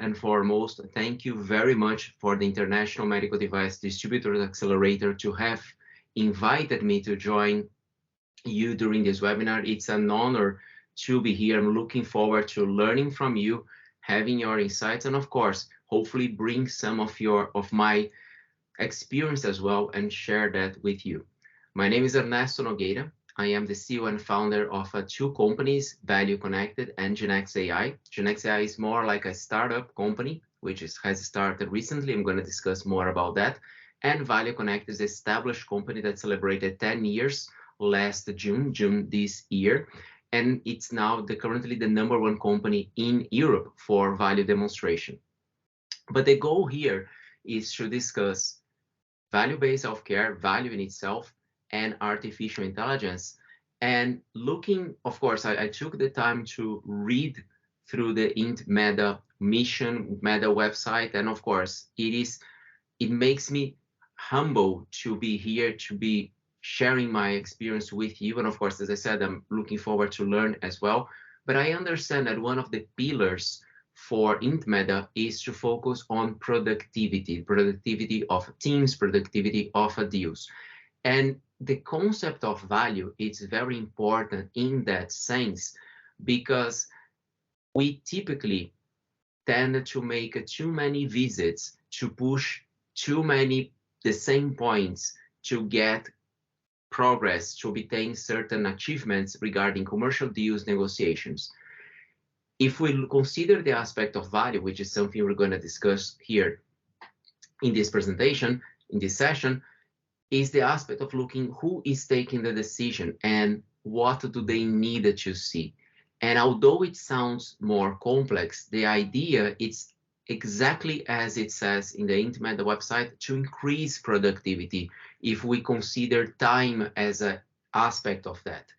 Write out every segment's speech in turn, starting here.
and foremost, thank you very much for the International Medical Device Distributors Accelerator to have invited me to join you during this webinar. It's an honor to be here. I'm looking forward to learning from you, having your insights, and of course, hopefully bring some of my experience as well and share that with you. My name is Ernesto Nogueira. I am the CEO and founder of two companies, ValueConnected and Genex AI. Genex AI is more like a startup company, which has started recently. I'm going to discuss more about that. And ValueConnected is an established company that celebrated 10 years last June this year. And it's now currently the #1 company in Europe for value demonstration. But the goal here is to discuss value-based healthcare, value in itself, and artificial intelligence. And looking, of course, I took the time to read through the IntMeDA mission, MEDA website, and of course, it makes me humble to be here, to be sharing my experience with you. And of course, as I said, I'm looking forward to learn as well. But I understand that one of the pillars for IntMeDA is to focus on productivity of teams, productivity of deals. And the concept of value is very important in that sense, because we typically tend to make too many visits, to push too many the same points to get progress, to obtain certain achievements regarding commercial deals, negotiations. If we consider the aspect of value, which is something we're going to discuss here in this presentation, in this session, is the aspect of looking who is taking the decision and what do they need to see. And although it sounds more complex, the idea is exactly as it says in the IntMeDA website, to increase productivity if we consider time as an aspect of that.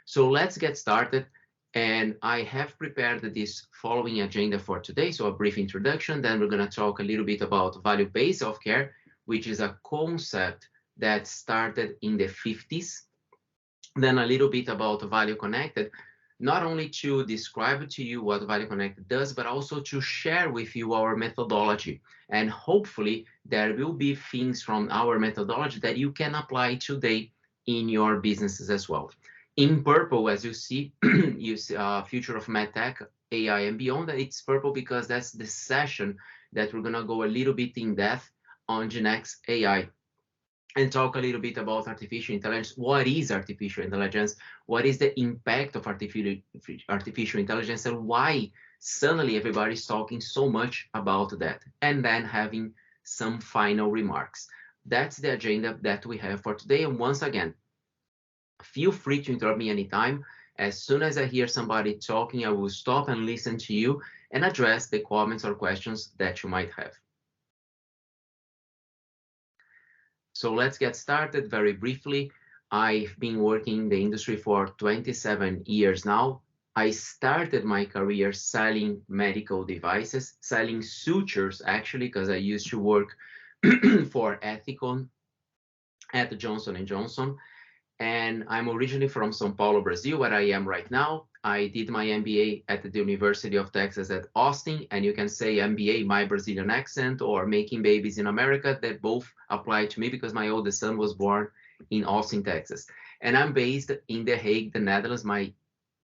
So let's get started. And I have prepared this following agenda for today. So a brief introduction, then we're going to talk a little bit about value-based healthcare, which is a concept that started in the 50s. Then a little bit about ValueConnected, not only to describe to you what ValueConnected does, but also to share with you our methodology. And hopefully there will be things from our methodology that you can apply today in your businesses as well. In purple, as you see, you see Future of MedTech, AI and Beyond. It's purple because that's the session that we're going to go a little bit in depth on Genex AI and talk a little bit about artificial intelligence. What is artificial intelligence? What is the impact of artificial intelligence, and why suddenly everybody's talking so much about that? And then having some final remarks. That's the agenda that we have for today. And once again, feel free to interrupt me anytime. As soon as I hear somebody talking, I will stop and listen to you and address the comments or questions that you might have. So let's get started very briefly. I've been working in the industry for 27 years now. I started my career selling medical devices, selling sutures actually, because I used to work for Ethicon at Johnson & Johnson. And I'm originally from São Paulo, Brazil, where I am right now. I did my MBA at the University of Texas at Austin, and you can say MBA, my Brazilian accent, or making babies in America. That both apply to me because my oldest son was born in Austin, Texas. And I'm based in The Hague, the Netherlands. My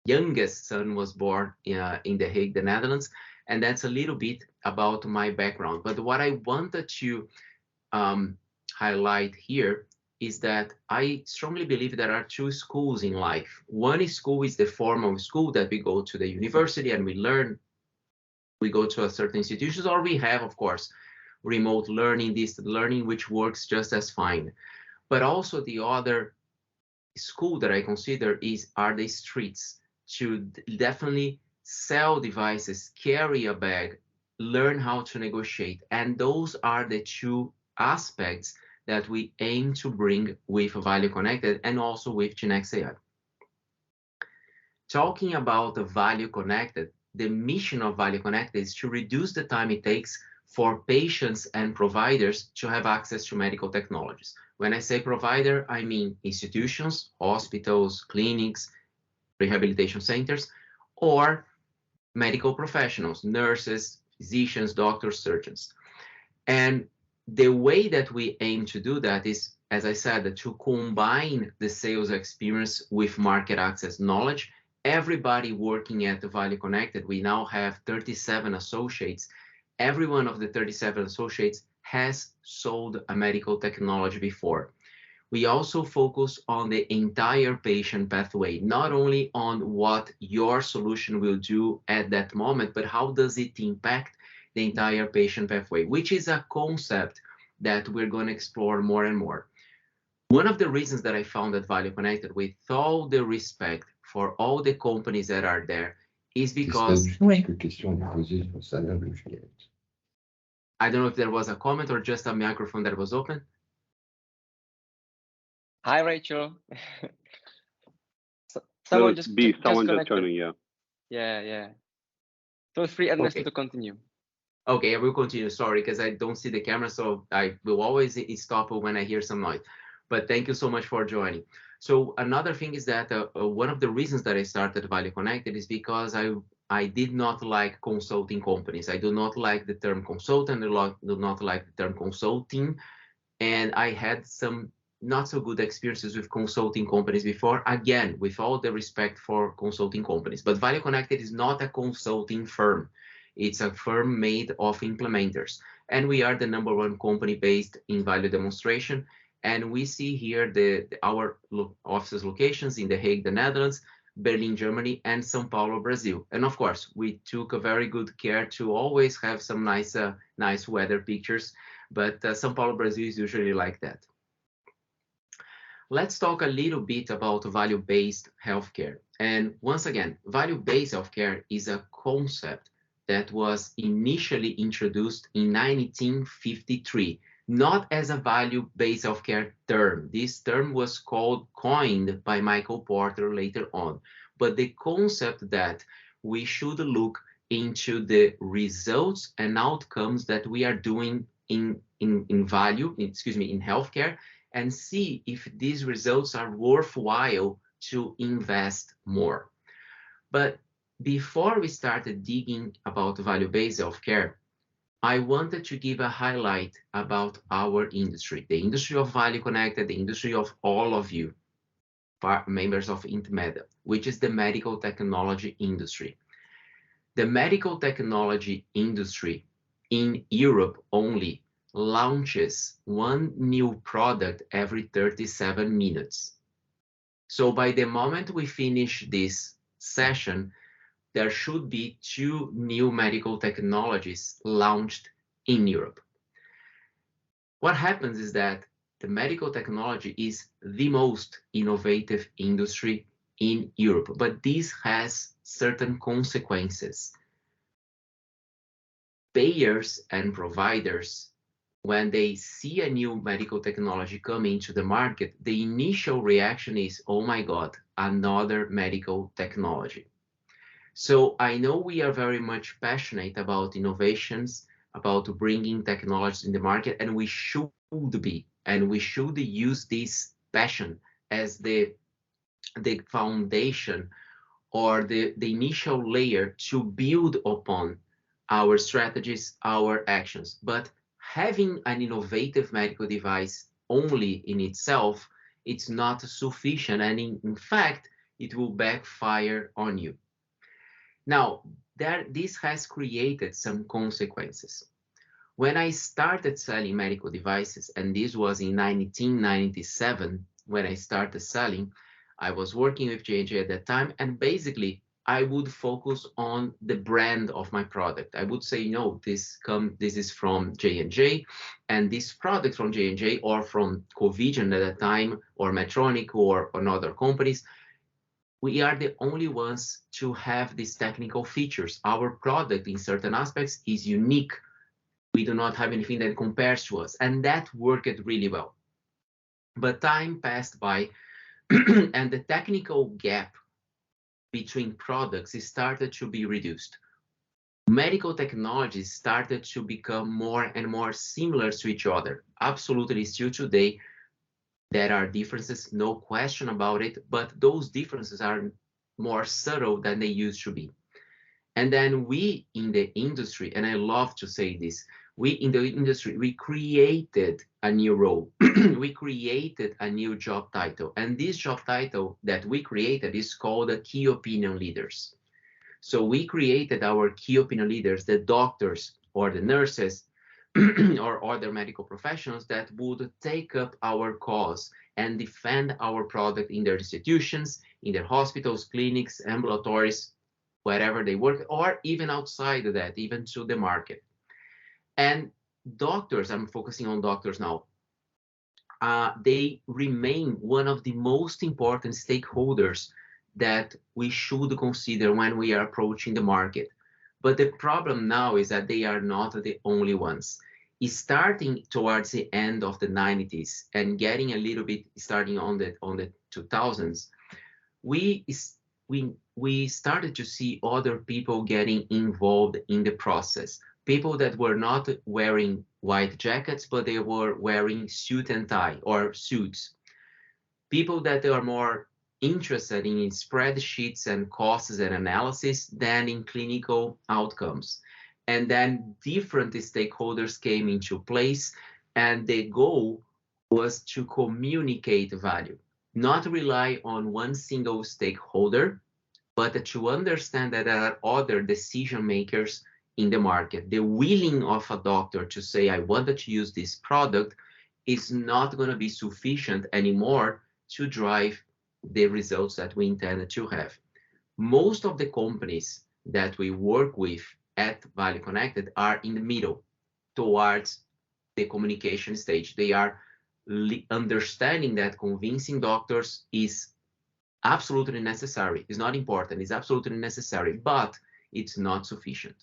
youngest son was born in The Hague, the Netherlands. And that's a little bit about my background. But what I wanted to highlight here is that I strongly believe there are two schools in life. One school is the formal school that we go to the university and we learn. We go to a certain institutions, or we have, of course, remote learning, distant learning, which works just as fine. But also the other school that I consider are the streets, to definitely sell devices, carry a bag, learn how to negotiate. And those are the two aspects that we aim to bring with ValueConnected and also with Genex AI. Talking about ValueConnected, the mission of ValueConnected is to reduce the time it takes for patients and providers to have access to medical technologies. When I say provider, I mean institutions, hospitals, clinics, rehabilitation centers, or medical professionals, nurses, physicians, doctors, surgeons. And the way that we aim to do that is, as I said, to combine the sales experience with market access knowledge. Everybody working at the ValueConnected, we now have 37 associates. Every one of the 37 associates has sold a medical technology before. We also focus on the entire patient pathway, not only on what your solution will do at that moment, but how does it impact the entire patient pathway, which is a concept that we're going to explore more and more. One of the reasons that I founded ValueConnected, with all the respect for all the companies that are there, is because I don't know if there was a comment or just a microphone that was open. Hi, Rachel. Someone just joining, yeah. Yeah. So free, Ernesto, to continue. Okay, I will continue. Sorry, because I don't see the camera, so I will always stop when I hear some noise. But thank you so much for joining. So another thing is that one of the reasons that I started ValueConnected is because I did not like consulting companies. I do not like the term consultant. I do not like the term consulting. And I had some not so good experiences with consulting companies before, again, with all the respect for consulting companies. But ValueConnected is not a consulting firm. It's a firm made of implementers. And we are the #1 company based in value demonstration. And we see here our offices locations in The Hague, the Netherlands, Berlin, Germany, and São Paulo, Brazil. And of course, we took a very good care to always have some nice weather pictures. But São Paulo, Brazil is usually like that. Let's talk a little bit about value-based healthcare. And once again, value-based healthcare is a concept that was initially introduced in 1953, not as a value-based healthcare term. This term was coined by Michael Porter later on. But the concept that we should look into the results and outcomes that we are doing in healthcare, and see if these results are worthwhile to invest more. But before we started digging about value-based healthcare, I wanted to give a highlight about our industry, the industry of ValueConnected, the industry of all of you, members of IntMeDA, which is the medical technology industry. The medical technology industry in Europe only launches one new product every 37 minutes. So by the moment we finish this session, there should be 2 new medical technologies launched in Europe. What happens is that the medical technology is the most innovative industry in Europe, but this has certain consequences. Payers and providers, when they see a new medical technology come into the market, the initial reaction is, oh my God, another medical technology. So I know we are very much passionate about innovations, about bringing technologies in the market, and we should be, and we should use this passion as the foundation or the initial layer to build upon our strategies, our actions. But having an innovative medical device only in itself, it's not sufficient, and in fact, it will backfire on you. Now, this has created some consequences. When I started selling medical devices, and this was in 1997, when I started selling, I was working with J&J at that time, and basically, I would focus on the brand of my product. I would say, no, this is from J&J, and this product from J&J or from Covidian at the time, or Medtronic or other companies, we are the only ones to have these technical features. Our product in certain aspects is unique. We do not have anything that compares to us, and that worked really well. But time passed by, and the technical gap between products started to be reduced. Medical technologies started to become more and more similar to each other. Absolutely, still today, there are differences, no question about it, but those differences are more subtle than they used to be. And then we in the industry, and I love to say this, we in the industry, we created a new role. We created a new job title. And this job title that we created is called the key opinion leaders. So we created our key opinion leaders, the doctors or the nurses or other medical professionals that would take up our cause and defend our product in their institutions, in their hospitals, clinics, ambulatories, wherever they work, or even outside of that, even to the market. And doctors, I'm focusing on doctors now, they remain one of the most important stakeholders that we should consider when we are approaching the market. But the problem now is that they are not the only ones. Starting towards the end of the 90s and getting a little bit starting on the 2000s, we started to see other people getting involved in the process. People that were not wearing white jackets, but they were wearing suit and tie or suits. People that are more interested in spreadsheets and costs and analysis than in clinical outcomes. And then different stakeholders came into place, and the goal was to communicate value, not rely on one single stakeholder, but to understand that there are other decision makers in the market. The willing of a doctor to say, I wanted to use this product is not going to be sufficient anymore to drive the results that we intended to have. Most of the companies that we work with at ValueConnected are in the middle towards the communication stage. They are understanding that convincing doctors is absolutely necessary. It's not important, it's absolutely necessary, but it's not sufficient.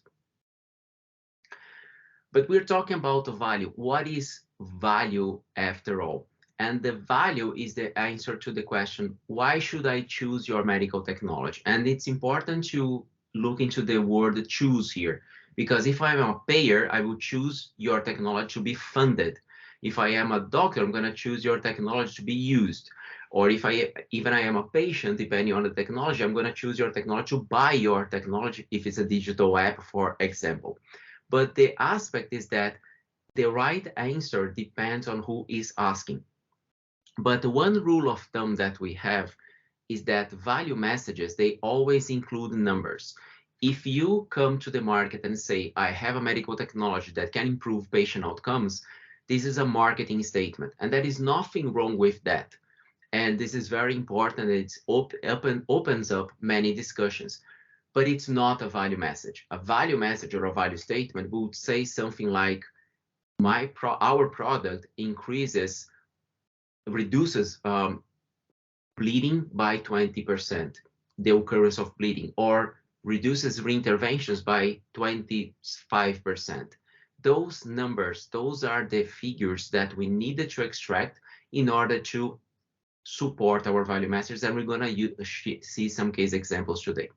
But we're talking about value. What is value after all? And the value is the answer to the question, why should I choose your medical technology? And it's important to look into the word choose here, because if I'm a payer, I will choose your technology to be funded. If I am a doctor, I'm going to choose your technology to be used. Or if I am a patient, depending on the technology, I'm going to choose your technology to buy your technology if it's a digital app, for example. But the aspect is that the right answer depends on who is asking. But one rule of thumb that we have is that value messages, they always include numbers. If you come to the market and say, I have a medical technology that can improve patient outcomes, this is a marketing statement, and there is nothing wrong with that. And this is very important. It opens up many discussions, but it's not a value message. A value message or a value statement would say something like, our product reduces bleeding by 20%, the occurrence of bleeding, or reduces reinterventions by 25%. Those numbers, those are the figures that we needed to extract in order to support our value message, and we're going to see some case examples today.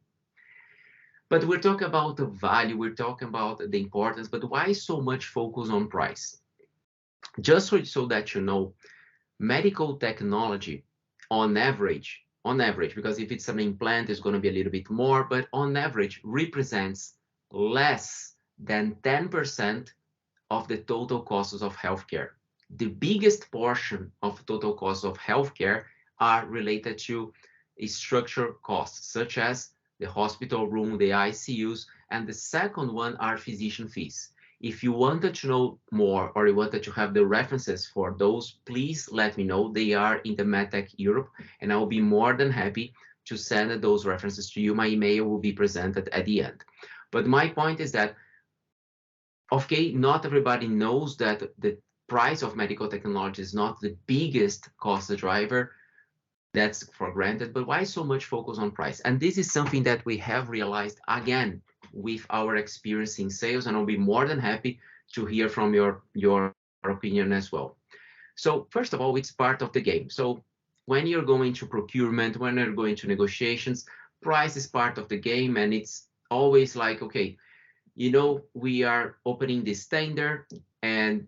But we're talking about the value, we're talking about the importance, but why so much focus on price? Just so that you know, medical technology on average, because if it's an implant, it's going to be a little bit more, but on average represents less than 10% of the total costs of healthcare. The biggest portion of total costs of healthcare are related to structural costs, such as the hospital room, the ICUs, and the second one are physician fees. If you wanted to know more or you wanted to have the references for those, please let me know. They are in the MedTech Europe, and I will be more than happy to send those references to you. My email will be presented at the end. But my point is that, okay, not everybody knows that the price of medical technology is not the biggest cost driver. That's for granted, but why so much focus on price? And this is something that we have realized again with our experience in sales, and I'll be more than happy to hear from your opinion as well. So first of all, it's part of the game. So when you're going to procurement, when you're going to negotiations, price is part of the game, and it's always like, okay, you know, we are opening this tender, and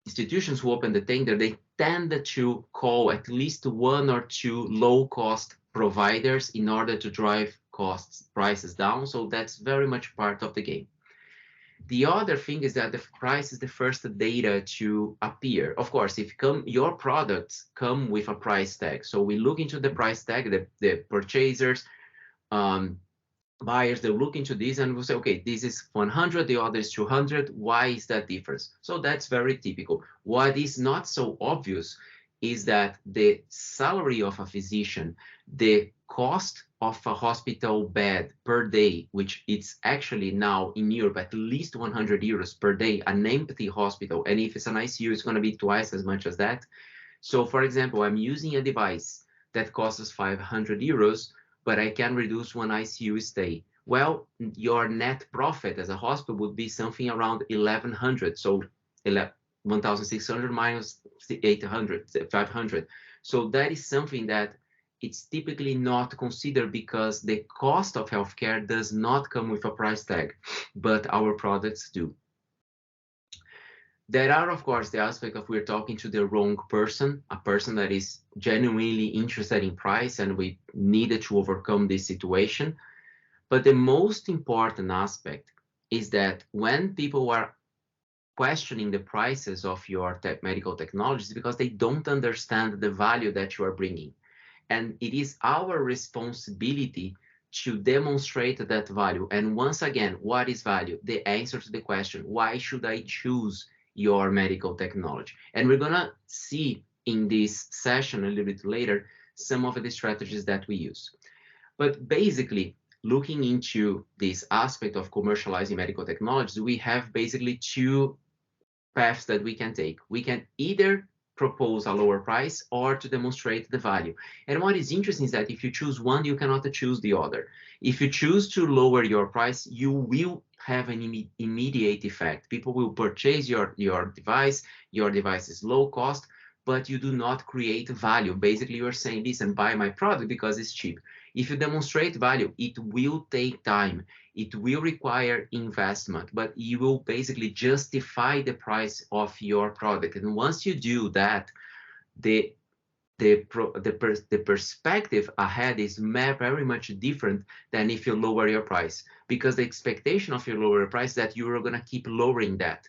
institutions who open the tender, they tend to call at least one or two low-cost providers in order to drive prices down. So that's very much part of the game. The other thing is that the price is the first data to appear. Of course, if your products come with a price tag. So we look into the price tag, the purchasers, buyers, they look into this and will say, okay, this is 100, the other is 200. Why is that difference? So that's very typical. What is not so obvious is that the salary of a physician, the cost of a hospital bed per day, which it's actually now in Europe at least 100 euros per day, an empty hospital. And if it's an ICU, it's going to be twice as much as that. So for example, I'm using a device that costs 500 euros, but I can reduce one ICU stay. Well, your net profit as a hospital would be something around 1,100. So 1,600 minus 800, 500. So that is something that it's typically not considered because the cost of healthcare does not come with a price tag, but our products do. There are, of course, the aspect of we're talking to the wrong person, a person that is genuinely interested in price, and we needed to overcome this situation. But the most important aspect is that when people are questioning the prices of your medical technologies, because they don't understand the value that you are bringing. And it is our responsibility to demonstrate that value. And once again, what is value? The answer to the question, why should I choose your medical technology? And we're going to see in this session a little bit later some of the strategies that we use. But basically, looking into this aspect of commercializing medical technologies, we have basically two paths that we can take. We can either propose a lower price or to demonstrate the value. And what is interesting is that if you choose one, you cannot choose the other. If you choose to lower your price, you will have an immediate effect. People will purchase your device. Your device is low cost, but you do not create value. Basically, you're saying, listen, buy my product because it's cheap. If you demonstrate value, it will take time. It will require investment, but you will basically justify the price of your product. And once you do that, the perspective ahead is very much different than if you lower your price, because the expectation of your lower price is that you are going to keep lowering that.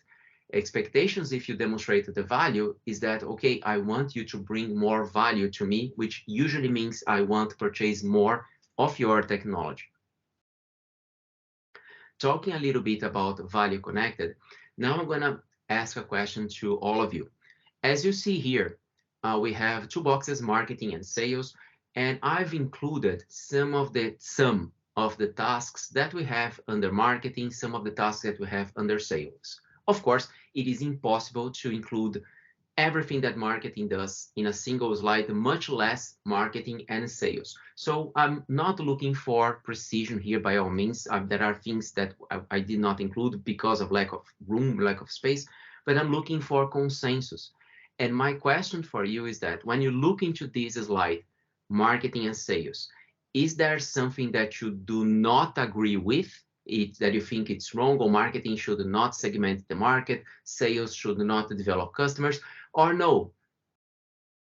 Expectations, if you demonstrate the value, is that, okay, I want you to bring more value to me, which usually means I want to purchase more of your technology. Talking a little bit about ValueConnected, now I'm going to ask a question to all of you. As you see here, we have two boxes, marketing and sales, and I've included some of the tasks that we have under marketing, some of the tasks that we have under sales. Of course, it is impossible to include everything that marketing does in a single slide, much less marketing and sales. So I'm not looking for precision here by all means. There are things that I did not include because of lack of room, lack of space, but I'm looking for consensus. And my question for you is that when you look into this slide, marketing and sales, is there something that you do not agree with? That you think it's wrong, or marketing should not segment the market, sales should not develop customers, or no,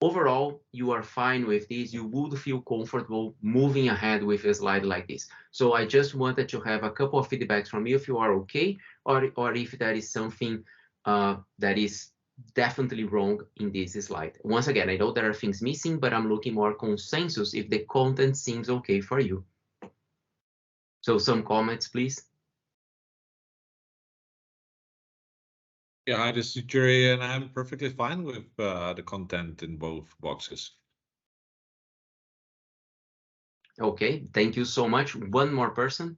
overall you are fine with this, you would feel comfortable moving ahead with a slide like this. So I just wanted to have a couple of feedbacks from you if you are okay, or if there is something that is definitely wrong in this slide. Once again, I know there are things missing, but I'm looking more consensus if the content seems okay for you. So some comments, please. Yeah, hi, this is Jerry, and I'm perfectly fine with the content in both boxes. Okay, thank you so much. One more person.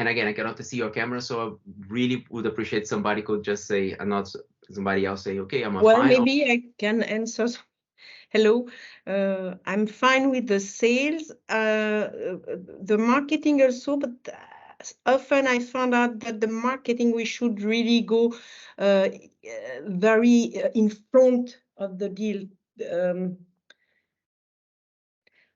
And again, I cannot see your camera, so I really would appreciate somebody could just say, and not somebody else say, okay, I'm fine. Well, maybe I can answer. Hello, I'm fine with the sales, the marketing also, but often I found out that the marketing, we should really go very in front of the deal.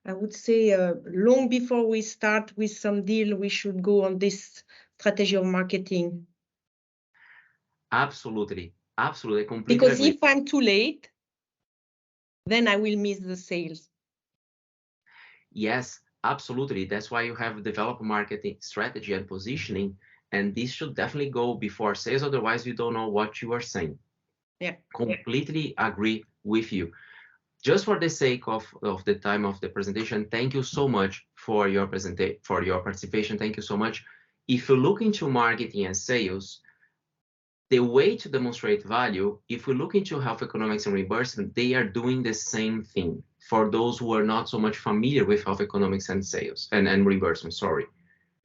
I would say long before we start with some deal, we should go on this strategy of marketing. Absolutely, absolutely, completely Because agree. if I'm too late, then I will miss the sales. Yes, absolutely. That's why you have developed marketing strategy and positioning, and this should definitely go before sales. Otherwise, you don't know what you are saying. Yeah. Completely agree with you. Just for the sake of the time of the presentation, thank you so much for your participation. Thank you so much. If you look into marketing and sales, the way to demonstrate value, if we look into health economics and reimbursement, they are doing the same thing for those who are not so much familiar with health economics and sales and reimbursement, sorry.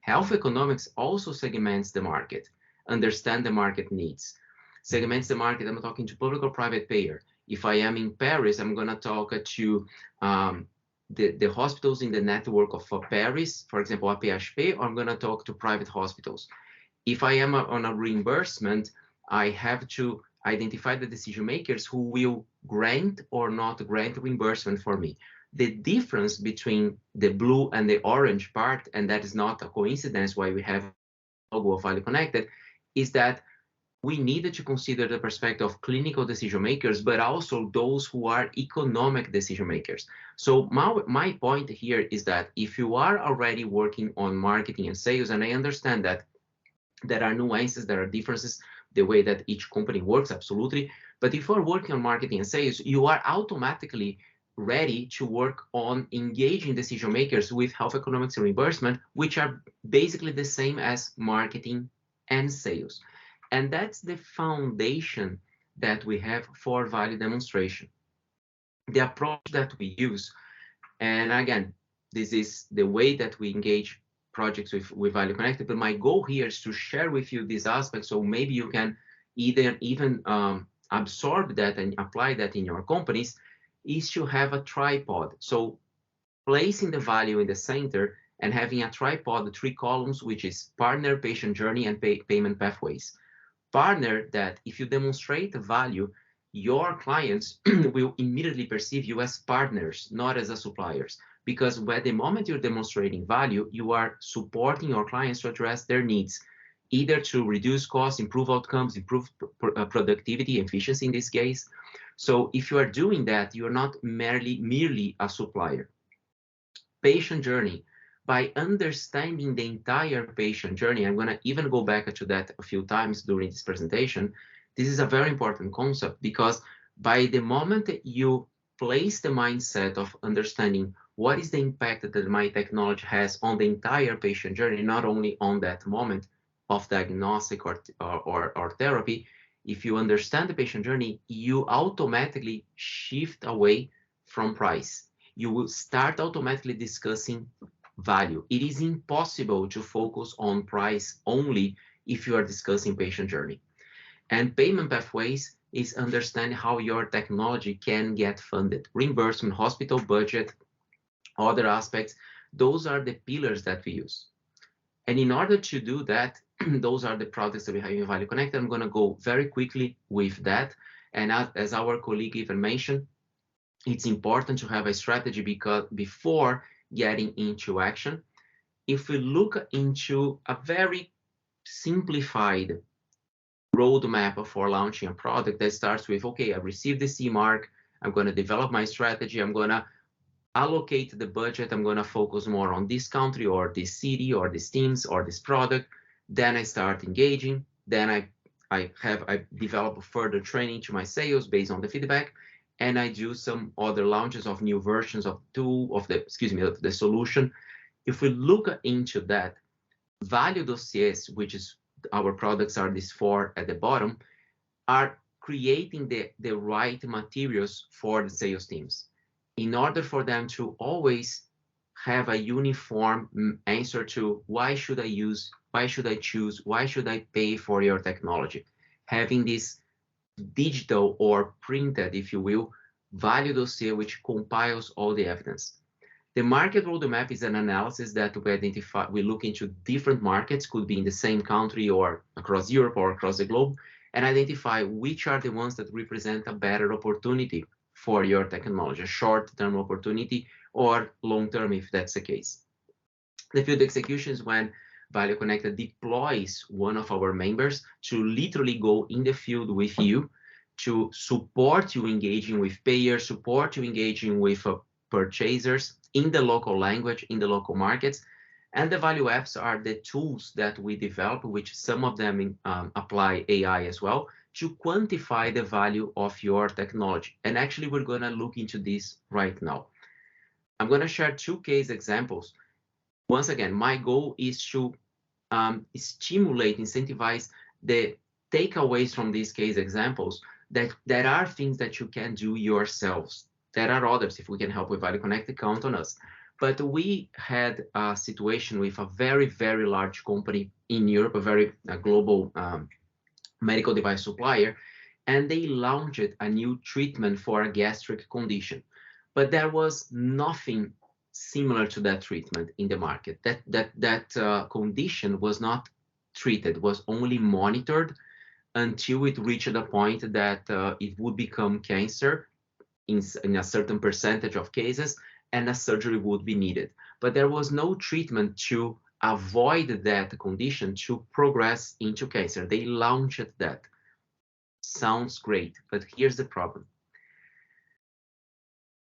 Health economics also segments the market, understand the market needs. Segments the market, I'm talking to public or private payer. If I am in Paris, I'm gonna talk to the hospitals in the network of Paris, for example, APHP, or I'm gonna talk to private hospitals. If I am on a reimbursement, I have to identify the decision makers who will grant or not grant reimbursement for me. The difference between the blue and the orange part, and that is not a coincidence why we have a logo of ValueConnected, is that we needed to consider the perspective of clinical decision makers, but also those who are economic decision makers. So my point here is that if you are already working on marketing and sales, and I understand that there are nuances, there are differences, the way that each company works, absolutely. But if you're working on marketing and sales, you are automatically ready to work on engaging decision makers with health economics and reimbursement, which are basically the same as marketing and sales. And that's the foundation that we have for value demonstration. The approach that we use, and again, this is the way that we engage projects with ValueConnected, but my goal here is to share with you these aspects so maybe you can even absorb that and apply that in your companies, is to have a tripod. So placing the value in the center and having a tripod, 3 columns, which is partner, patient journey, and payment pathways. Partner, that if you demonstrate value, your clients will immediately perceive you as partners, not as a suppliers. Because at the moment you're demonstrating value, you are supporting your clients to address their needs, either to reduce costs, improve outcomes, improve productivity, efficiency in this case. So if you are doing that, you're not merely a supplier. Patient journey. By understanding the entire patient journey, I'm going to even go back to that a few times during this presentation. This is a very important concept because by the moment that you place the mindset of understanding what is the impact that my technology has on the entire patient journey, not only on that moment of diagnostic or therapy, if you understand the patient journey, you automatically shift away from price. You will start automatically discussing value. It is impossible to focus on price only if you are discussing patient journey. And payment pathways is understand how your technology can get funded. Reimbursement, hospital budget, other aspects, those are the pillars that we use. And in order to do that, those are the products that we have in ValueConnected. I'm going to go very quickly with that. And as our colleague even mentioned, it's important to have a strategy because before getting into action. If we look into a very simplified roadmap for launching a product that starts with, okay, I received the CE mark, I'm going to develop my strategy, I'm going to allocate the budget, I'm going to focus more on this country or this city or these teams or this product. Then I start engaging. Then I develop further training to my sales based on the feedback, and I do some other launches of new versions of the solution. If we look into that, value dossiers, which is our products are these 4 at the bottom, are creating the right materials for the sales teams in order for them to always have a uniform answer to why should I use, why should I choose, why should I pay for your technology. Having this digital or printed, if you will, value dossier which compiles all the evidence. The market roadmap is an analysis that we identify, we look into different markets, could be in the same country or across Europe or across the globe, and identify which are the ones that represent a better opportunity for your technology, a short-term opportunity or long-term if that's the case. The field execution is when ValueConnected deploys one of our members to literally go in the field with you to support you engaging with payers, support you engaging with purchasers in the local language, in the local markets. And the value apps are the tools that we develop, which some of them apply AI as well, to quantify the value of your technology. And actually, we're going to look into this right now. I'm going to share 2 case examples. Once again, my goal is to stimulate, incentivize the takeaways from these case examples, that there are things that you can do yourselves. There are others. If we can help with ValueConnected, count on us. But we had a situation with a very, very large company in Europe, a very global medical device supplier, and they launched a new treatment for a gastric condition. But there was nothing similar to that treatment in the market. That condition was not treated, was only monitored until it reached a point that it would become cancer in a certain percentage of cases, and a surgery would be needed. But there was no treatment to avoid that condition to progress into cancer. They launched that. Sounds great, but here's the problem.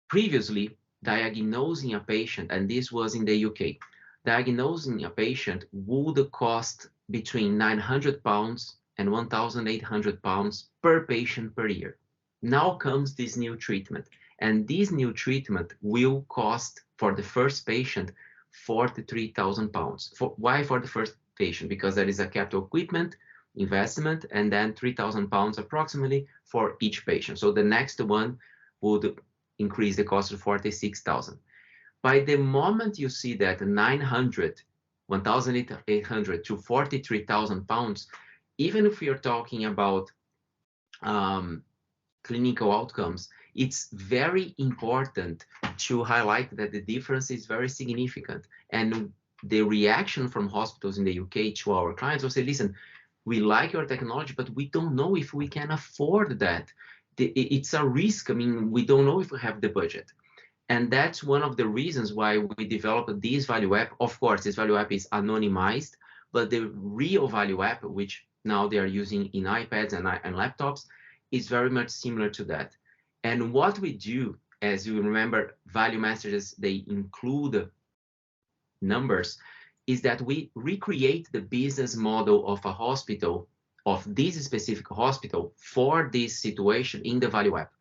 Previously, diagnosing a patient, and this was in the UK, diagnosing a patient would cost between £900 and £1,800 per patient per year. Now comes this new treatment, and this new treatment will cost for the first patient £43,000. Why for the first patient? Because there is a capital equipment investment and then £3,000 approximately for each patient. So the next one would increase the cost to $46,000. By the moment you see that 900, 1,800 to £43,000, even if you're talking about clinical outcomes, it's very important to highlight that the difference is very significant. And the reaction from hospitals in the UK to our clients will say, listen, we like your technology, but we don't know if we can afford that. It's a risk. I mean, we don't know if we have the budget. And that's one of the reasons why we developed this value app. Of course, this value app is anonymized, but the real value app, which now they are using in iPads and laptops, is very much similar to that. And what we do, as you remember, value messages, they include numbers, is that we recreate the business model of a hospital, of this specific hospital, for this situation in the value app.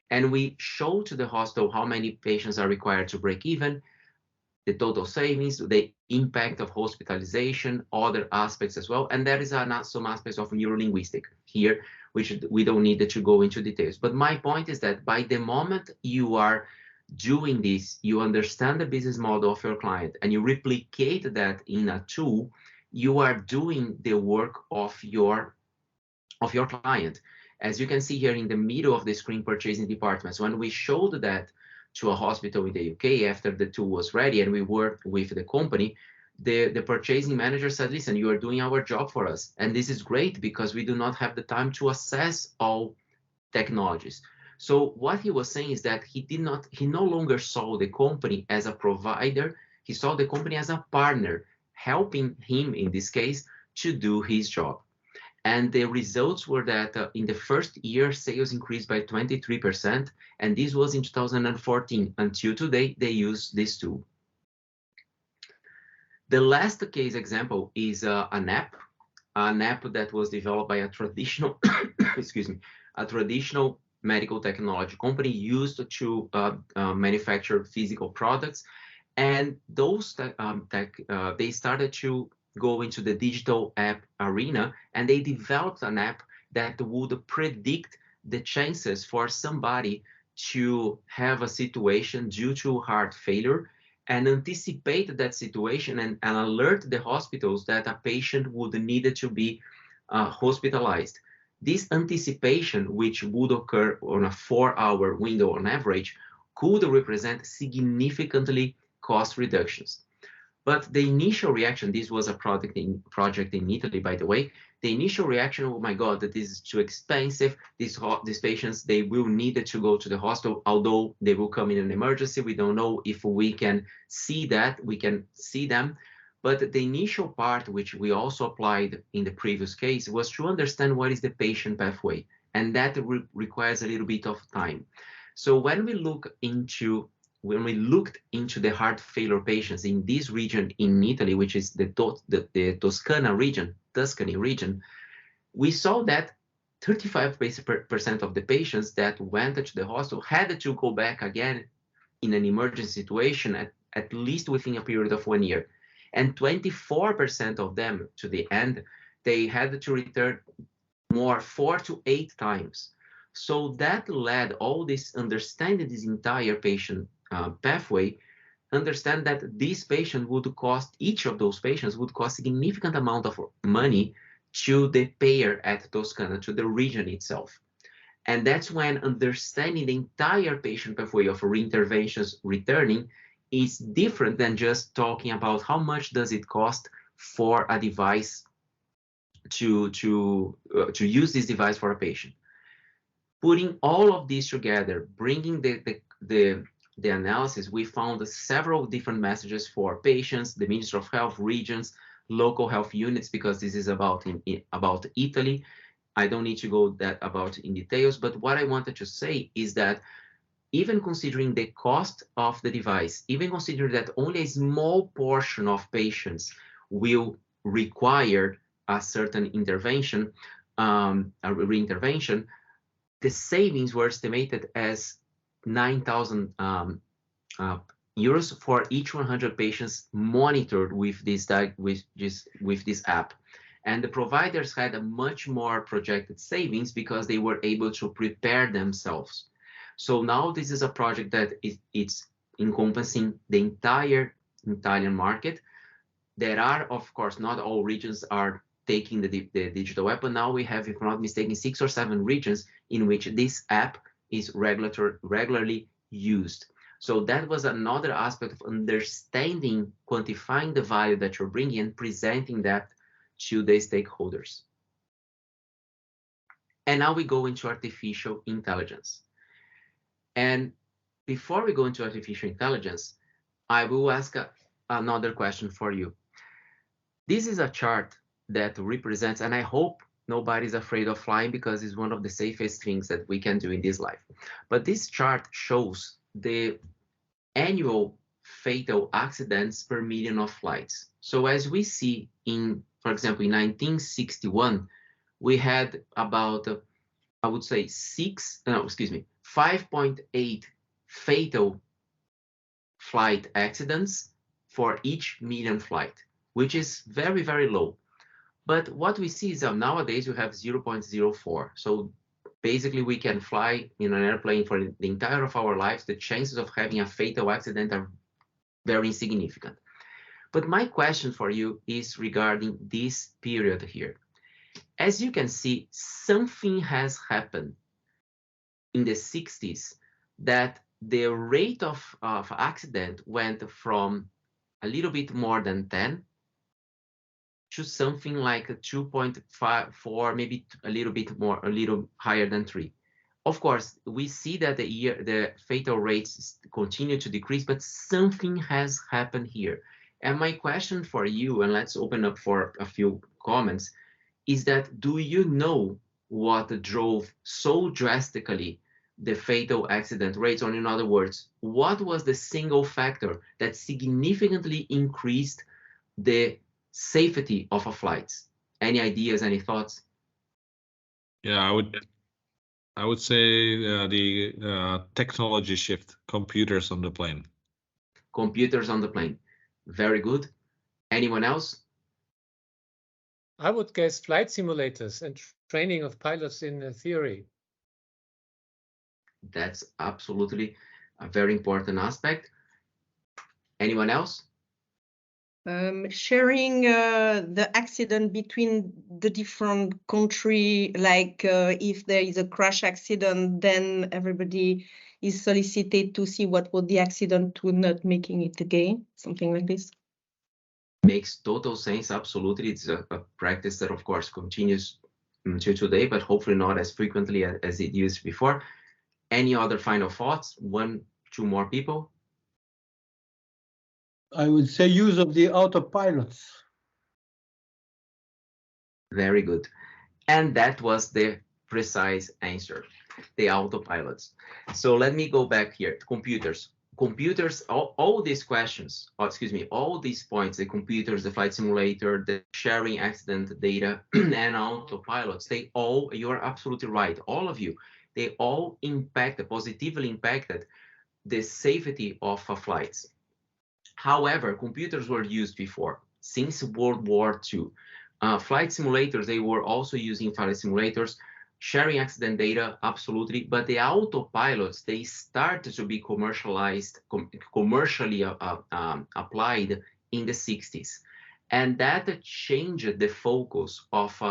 And we show to the hospital how many patients are required to break even, the total savings, the impact of hospitalization, other aspects as well. And there is some aspects of neurolinguistic here, which we don't need to go into details. But my point is that by the moment you are doing this, you understand the business model of your client and you replicate that in a tool, you are doing the work of your client. As you can see here in the middle of the screen, purchasing departments, when we showed that to a hospital in the UK after the tool was ready and we worked with the company, the purchasing manager said, listen, you are doing our job for us. And this is great because we do not have the time to assess all technologies. So what he was saying is that he no longer saw the company as a provider. He saw the company as a partner, helping him in this case to do his job. And the results were that in the first year, sales increased by 23%. And this was in 2014. Until today, they use this tool. The last case example is an app that was developed by a traditional, a traditional medical technology company used to manufacture physical products. And those they started to go into the digital app arena, and they developed an app that would predict the chances for somebody to have a situation due to heart failure and anticipate that situation and alert the hospitals that a patient would need to be hospitalized. This anticipation, which would occur on a 4-hour window on average, could represent significantly cost reductions. But the initial reaction, this was a project in Italy, by the way, the initial reaction, oh my God, that this is too expensive. These patients, they will need to go to the hospital, although they will come in an emergency. We don't know if we can see that, we can see them. But the initial part, which we also applied in the previous case, was to understand what is the patient pathway. and that requires a little bit of time. So when we looked into the heart failure patients in this region in Italy, which is the Tuscany region, we saw that 35% of the patients that went to the hospital had to go back again in an emergency situation at least within a period of 1 year. And 24% of them, to the end, they had to return 4 to 8 times. So that led all this, understanding this entire patient pathway, understand that this patient would cost, each of those patients would cost significant amount of money to the payer at Toscana, to the region itself. And that's when understanding the entire patient pathway of reinterventions returning is different than just talking about how much does it cost for a device to use this device for a patient. Putting all of these together, bringing the analysis, we found several different messages for patients, the Ministry of Health, regions, local health units, because this is about Italy. I don't need to go about in details, but what I wanted to say is that even considering the cost of the device, even considering that only a small portion of patients will require a certain intervention, a reintervention, the savings were estimated as 9,000 euros for each 100 patients monitored with this app. And the providers had a much more projected savings because they were able to prepare themselves. So now this is a project that it's encompassing the entire Italian market. There are, of course, not all regions are taking the digital app, but now we have, if I'm not mistaken, 6 or 7 regions in which this app is regularly used. So that was another aspect of understanding, quantifying the value that you're bringing and presenting that to the stakeholders. And now we go into artificial intelligence. And before we go into artificial intelligence, I will ask another question for you. This is a chart that represents, and I hope nobody's afraid of flying because it's one of the safest things that we can do in this life. But this chart shows the annual fatal accidents per million of flights. So as we see in, for example, in 1961, we had about, I would say 5.8 fatal flight accidents for each million flight, which is very, very low. But what we see is that nowadays we have 0.04. So basically we can fly in an airplane for the entire of our lives. The chances of having a fatal accident are very insignificant. But my question for you is regarding this period here. As you can see, something has happened in the 60s that the rate of accident went from a little bit more than 10 to something like 2.54, maybe a little bit more, a little higher than 3. Of course, we see that the fatal rates continue to decrease, but something has happened here. And my question for you, and let's open up for a few comments, is that do you know what drove so drastically the fatal accident rates? Or in other words, what was the single factor that significantly increased the safety of a flight? Any ideas, any thoughts? Yeah, I would say the technology shift, computers on the plane. Computers on the plane. Very good. Anyone else? I would guess flight simulators and training of pilots in theory. That's absolutely a very important aspect. Anyone else? Sharing the accident between the different country, like if there is a crash accident, then everybody is solicited to see what was the accident to not making it again, something like this. Makes total sense, absolutely. It's a practice that, of course, continues until today, but hopefully not as frequently as it used before. Any other final thoughts? 1, 2 more people? I would say use of the autopilots. Very good. And that was the precise answer, the autopilots. So let me go back here to computers. Computers, all these questions, or excuse me, all these points, the computers, the flight simulator, the sharing accident data, and autopilots, they all, you're absolutely right, all of you, they all positively impacted the safety of flights. However, computers were used before, since World War II. Flight simulators, they were also using flight simulators, sharing accident data, absolutely, but the autopilots, they started to be commercialized, commercially applied in the 60s. And that changed the focus of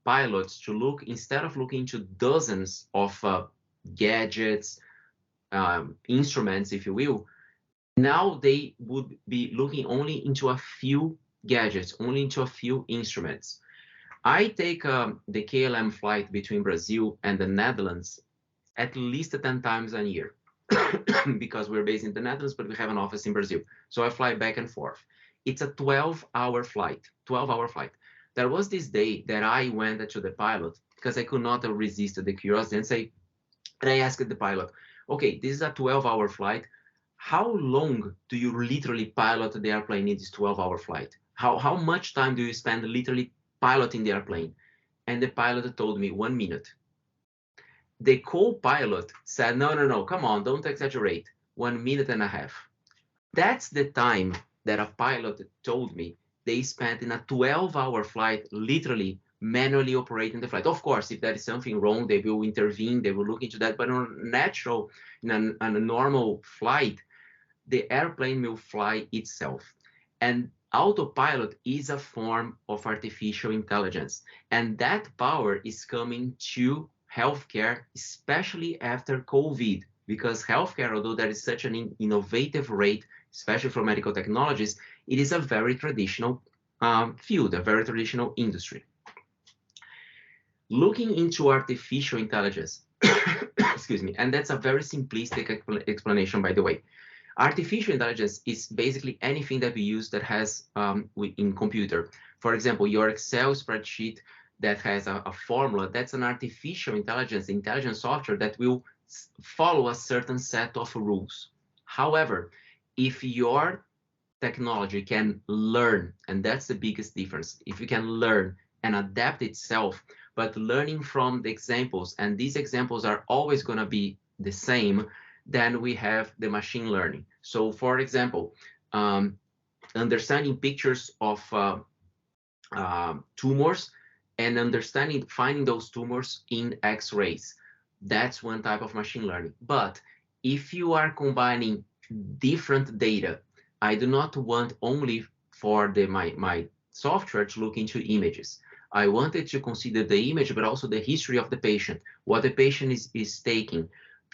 pilots to look, instead of looking into dozens of gadgets, instruments, if you will, now they would be looking only into a few gadgets, only into a few instruments. I take the KLM flight between Brazil and the Netherlands at least 10 times a year because we're based in the Netherlands, but we have an office in Brazil. So I fly back and forth. It's a 12-hour flight, 12-hour flight. There was this day that I went to the pilot because I could not resist the curiosity and I asked the pilot, okay, this is a 12-hour flight. How long do you literally pilot the airplane in this 12-hour flight? How much time do you spend literally piloting the airplane? And the pilot told me 1 minute. The co-pilot said, no, come on, don't exaggerate, 1.5 minutes. That's the time that a pilot told me they spent in a 12-hour flight, literally manually operating the flight. Of course, if there is something wrong, they will intervene, they will look into that, but on a normal flight, the airplane will fly itself. And autopilot is a form of artificial intelligence. And that power is coming to healthcare, especially after COVID, because healthcare, although there is such an innovative rate, especially for medical technologies, it is a very traditional field, a very traditional industry. Looking into artificial intelligence, excuse me, and that's a very simplistic explanation, by the way. Artificial intelligence is basically anything that we use that has in computer. For example, your Excel spreadsheet that has a formula, that's an artificial intelligence, intelligent software that will follow a certain set of rules. However, if your technology can learn, and that's the biggest difference, if you can learn and adapt itself, but learning from the examples, and these examples are always going to be the same, then we have the machine learning. So for example, understanding pictures of tumors and finding those tumors in X-rays, that's one type of machine learning. But if you are combining different data, I do not want only for my software to look into images. I wanted to consider the image, but also the history of the patient, what the patient is taking,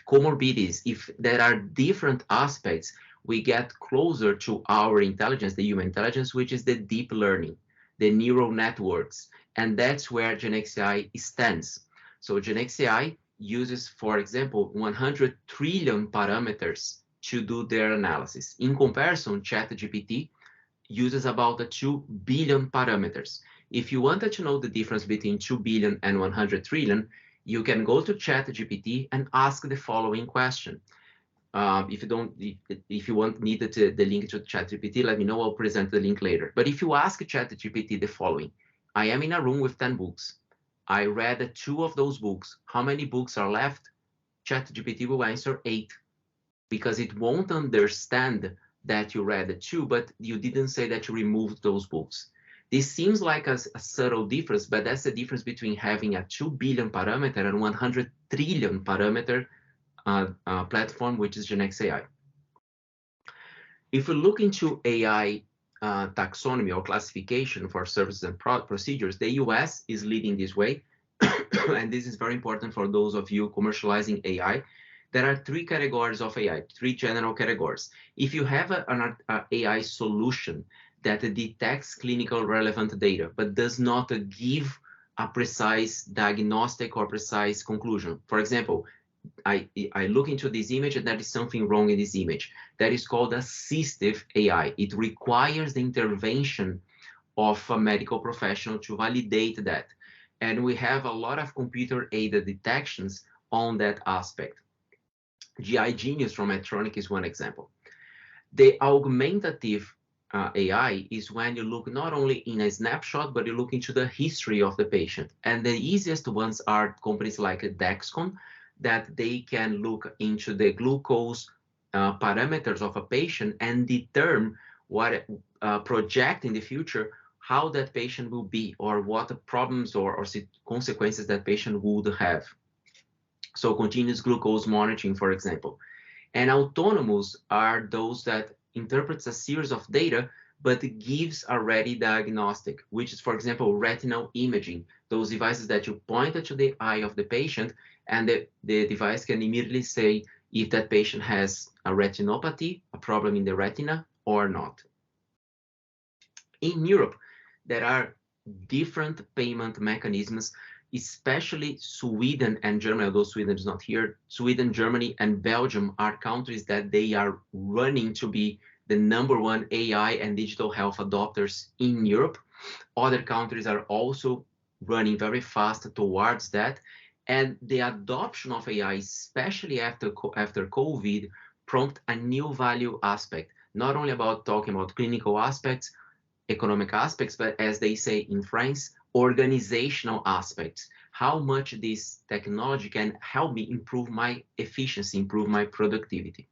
comorbidities. If there are different aspects, we get closer to our intelligence, the human intelligence, which is the deep learning, the neural networks. And that's where GenXAI stands. So GenXAI uses, for example, 100 trillion parameters to do their analysis. In comparison, ChatGPT uses about 2 billion parameters. If you wanted to know the difference between 2 billion and 100 trillion, you can go to ChatGPT and ask the following question. If you needed the link to ChatGPT, let me know, I'll present the link later. But if you ask ChatGPT the following, I am in a room with 10 books. I read 2 of those books. How many books are left? ChatGPT will answer 8, because it won't understand that you read 2, but you didn't say that you removed those books. This seems like a subtle difference, but that's the difference between having a 2 billion parameter and 100 trillion parameter platform, which is GenXAI. If we look into AI taxonomy or classification for services and procedures, the US is leading this way. And this is very important for those of you commercializing AI. There are 3 categories of AI, 3 general categories. If you have an AI solution that detects clinical relevant data, but does not give a precise diagnostic or precise conclusion. For example, I look into this image and there is something wrong in this image. That is called assistive AI. It requires the intervention of a medical professional to validate that. And we have a lot of computer-aided detections on that aspect. GI Genius from Medtronic is one example. The augmentative AI is when you look not only in a snapshot, but you look into the history of the patient. And the easiest ones are companies like Dexcom, that they can look into the glucose parameters of a patient and determine what project in the future how that patient will be, or what problems or consequences that patient would have. So continuous glucose monitoring, for example. And autonomous are those that interprets a series of data, but it gives already diagnostic, which is, for example, retinal imaging, those devices that you point to the eye of the patient, and the device can immediately say if that patient has a retinopathy, a problem in the retina, or not. In Europe, there are different payment mechanisms, especially Sweden and Germany, although Sweden is not here. Sweden, Germany, and Belgium are countries that they are running to be the #1 AI and digital health adopters in Europe. Other countries are also running very fast towards that. And the adoption of AI, especially after COVID, prompt a new value aspect, not only about talking about clinical aspects, economic aspects, but as they say in France, organizational aspects. How much this technology can help me improve my efficiency, improve my productivity.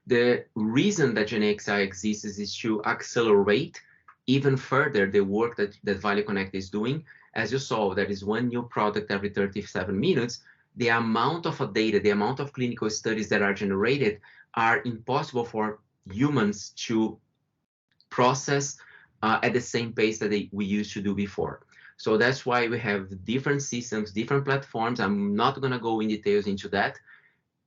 The reason that GenXI exists is to accelerate even further the work that ValueConnected is doing. As you saw, there is one new product every 37 minutes. The amount of data, the amount of clinical studies that are generated are impossible for humans to process at the same pace that we used to do before. So that's why we have different systems, different platforms. I'm not going to go in details into that,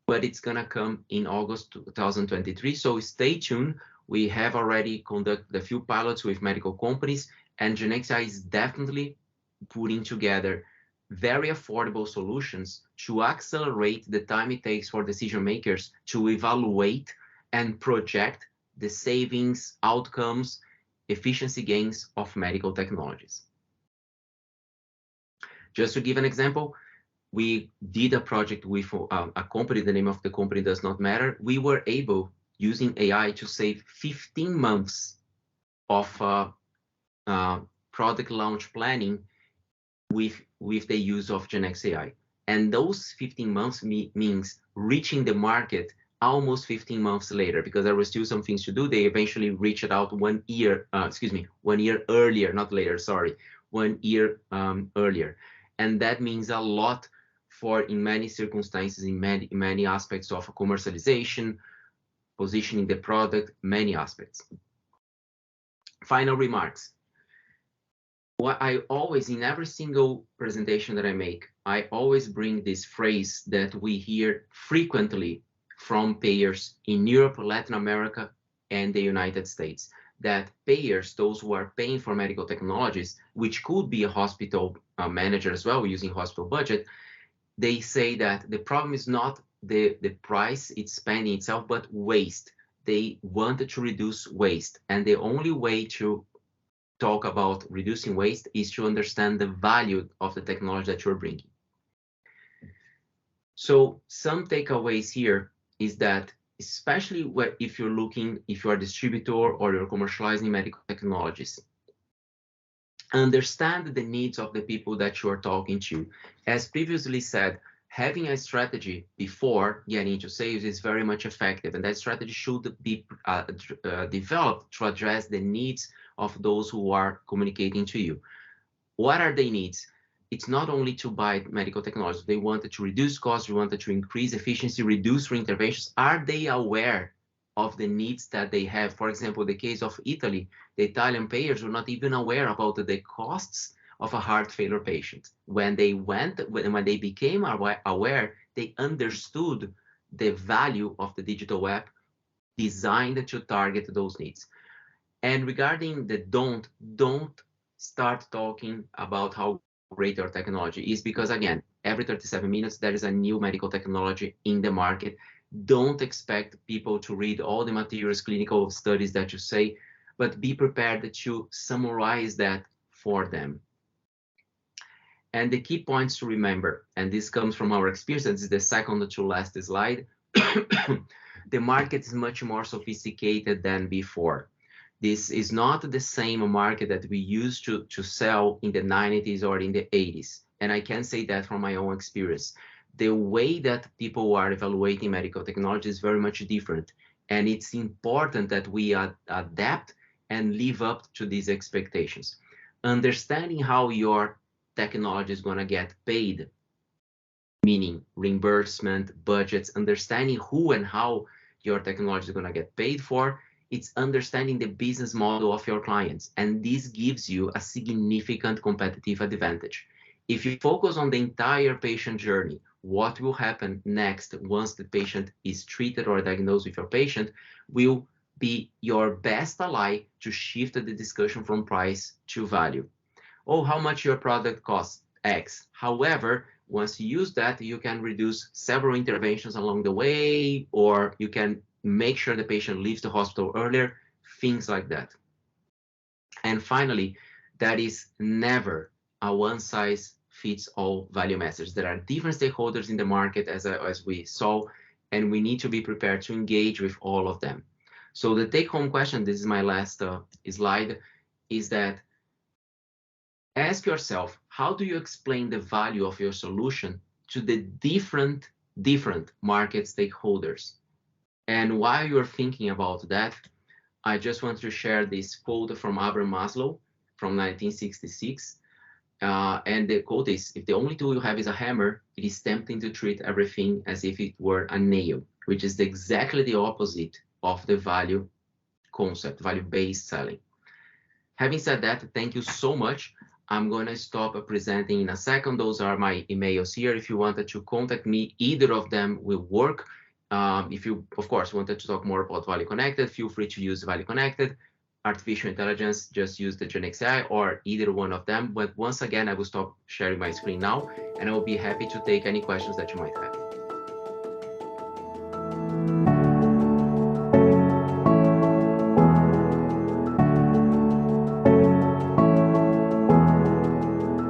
but it's going to come in August 2023. So stay tuned. We have already conducted a few pilots with medical companies, and GenXI is definitely putting together very affordable solutions to accelerate the time it takes for decision makers to evaluate and project the savings, outcomes, efficiency gains of medical technologies. Just to give an example, we did a project with a company, the name of the company does not matter. We were able, using AI, to save 15 months of product launch planning with the use of GenXI. And those 15 months means reaching the market almost 15 months later, because there were still some things to do. They eventually reached it out 1 year, 1 year earlier, not later, sorry, 1 year earlier. And that means a lot for, in many circumstances, in many aspects of commercialization, positioning the product, many aspects. Final remarks. What I always, in every single presentation that I make, I always bring this phrase that we hear frequently from payers in Europe, Latin America, and the United States, that payers, those who are paying for medical technologies, which could be a hospital manager as well, using hospital budget, they say that the problem is not the price it's spending itself, but waste. They wanted to reduce waste. And the only way to talk about reducing waste is to understand the value of the technology that you're bringing. So some takeaways here is that, especially if you're a distributor or you're commercializing medical technologies, understand the needs of the people that you are talking to. As previously said, having a strategy before getting into sales is very much effective, and that strategy should be developed to address the needs of those who are communicating to you. What are their needs? It's not only to buy medical technology. They wanted to reduce costs, they wanted to increase efficiency, reduce reinterventions. Are they aware of the needs that they have? For example, the case of Italy, the Italian payers were not even aware about the costs of a heart failure patient. When they became aware, they understood the value of the digital app designed to target those needs. And regarding the don't start talking about how great your technology is, because again, every 37 minutes, there is a new medical technology in the market. Don't expect people to read all the materials, clinical studies that you say, but be prepared to summarize that for them. And the key points to remember, and this comes from our experience, this is the second to last slide, the market is much more sophisticated than before. This is not the same market that we used to sell in the 90s or in the 80s. And I can say that from my own experience. The way that people are evaluating medical technology is very much different. And it's important that we adapt and live up to these expectations. Understanding how your technology is going to get paid, meaning reimbursement, budgets, understanding who and how your technology is going to get paid for, it's understanding the business model of your clients. And this gives you a significant competitive advantage. If you focus on the entire patient journey, what will happen next once the patient is treated or diagnosed with your patient will be your best ally to shift the discussion from price to value. Oh, how much your product costs? X. However, once you use that, you can reduce several interventions along the way, or you can make sure the patient leaves the hospital earlier, things like that. And finally, that is never a one-size-fits-all value message. There are different stakeholders in the market, as we saw, and we need to be prepared to engage with all of them. So the take-home question, this is my last slide, is that ask yourself, how do you explain the value of your solution to the different market stakeholders? And while you're thinking about that, I just want to share this quote from Abraham Maslow from 1966. And the quote is, if the only tool you have is a hammer, it is tempting to treat everything as if it were a nail, which is exactly the opposite of the value concept, value-based selling. Having said that, thank you so much. I'm going to stop presenting in a second. Those are my emails here. If you wanted to contact me, either of them will work. If you, of course, wanted to talk more about ValueConnected, feel free to use ValueConnected. Artificial intelligence, just use the Genix AI or either one of them. But once again, I will stop sharing my screen now, and I will be happy to take any questions that you might have.